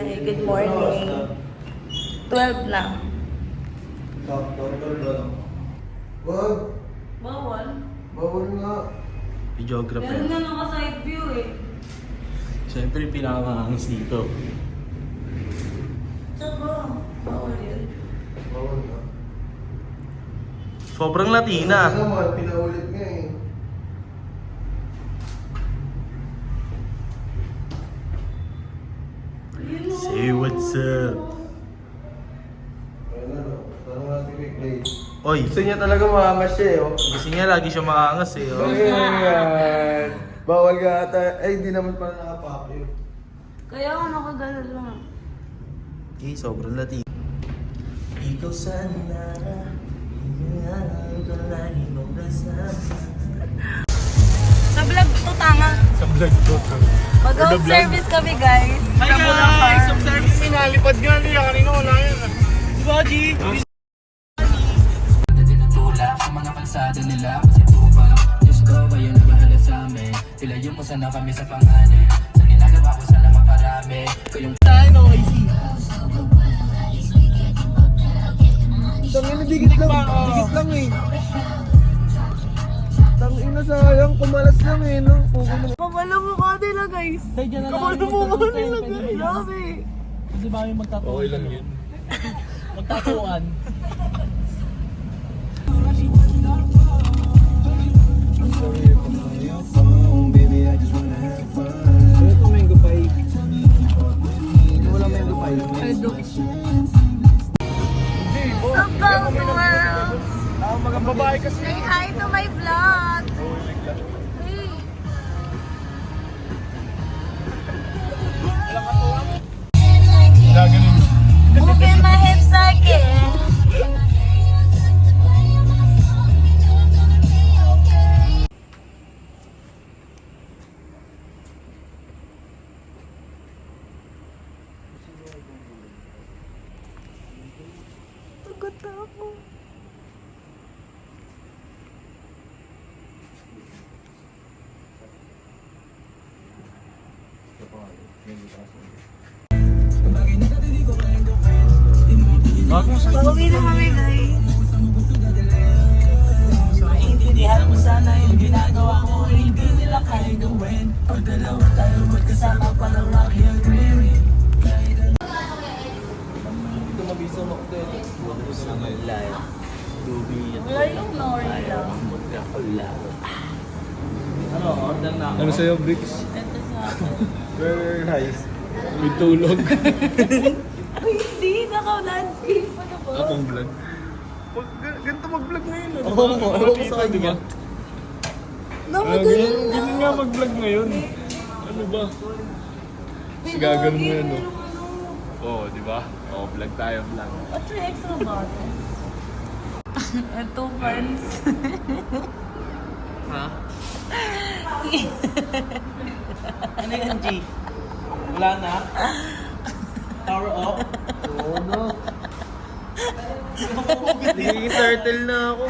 Hi, good morning. 12 na. Wag! Bawal? Bawal nga. Videographer. Meron nga naka-side view eh. Siyempre, pinakangangis dito. Tsaka, bawal yun. Bawal nga. Sobrang Latina. Ano naman, pinaulit nga eh. Ayun o. Say what's up. Ayun na, no? Parang natin kay Clay. Oy, Gusto niya talaga maangas siya eh, oh. gusto niya lagi siya makaangas eh. Oh. Ayan. Bawal ka ata. Ay, hindi naman pala nakapakyo. Kaya nga nakagano lang. Okay, sobrang Latina. Ikaw sana, ikaw lagi mong kasama. Sa vlog to tanga. Sa vlog ko. Mag-home service kami guys. Hi guys! Sa service sinalipad nga niya. Kanina wala yan. Diba, G? Tinutula sa mga kalsada nila kasi tupa. Diyos ko, kayo na bahala sa amin. Tilayo mo sana kami sa panganin. Sa ginagawa ko sana maparami. Kayong Tayo no, AC. Tangina, dikit lang eh. Tangina, sayang, kumalas lang eh, no? Kamala mo ka nila guys. Kamala mo ka nila, guys. Grabe. Kasi ba yung magtatuan? Okay lang yun. Magtatuan. Ito, mango pie. Wala mango pie. Sabang world. Mga babae kasi. Say hi to my vlog. Hey. Moving my hips again. Pagod ako. Pauwi na kami guys. maintindihan mo sana yung ginagawa ko. Hindi nila kaya gawin. Pag dalawa tayo magkasama parang rocky agreeing. Ito mabisa mo ko tayo. Wala yung nori lang. Ano, order na ako. Ano sa'yo, Brix? Ito sa akin. Very nice. May tulog. Ay, hindi. Naka-landscape pa na ba? Akong vlog. Ganito mag-vlog ngayon. Oo, ewan ko sa kanya. Nakagalan na. Ganun nga mag-vlog ngayon. Ano ba? Kasi gagawin mo yan, no? Oo, di ba? Oo, vlog tayo, vlog. What's your extra bottle? Ito, fans. Ha? Ano yan, G? Wala na? Power off? Oo, no. Nagiging turtle na ako.